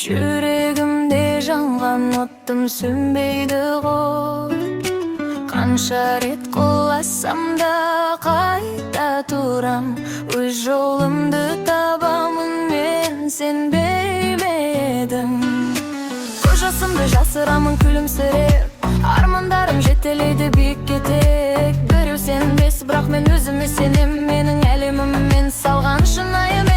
Жүрегімде жанған оттым сөнбейді ғой. Қанша рет құласам да қайта тұрам. Өз жолымды табамын мен, сен бермедің. Көз жасымды жасырамын күлімсіреп, армандарым жетелейді биікке тек. Біреу сенбес, бірақ мен өзіме сенем. Менің әлемім мен салған шынайы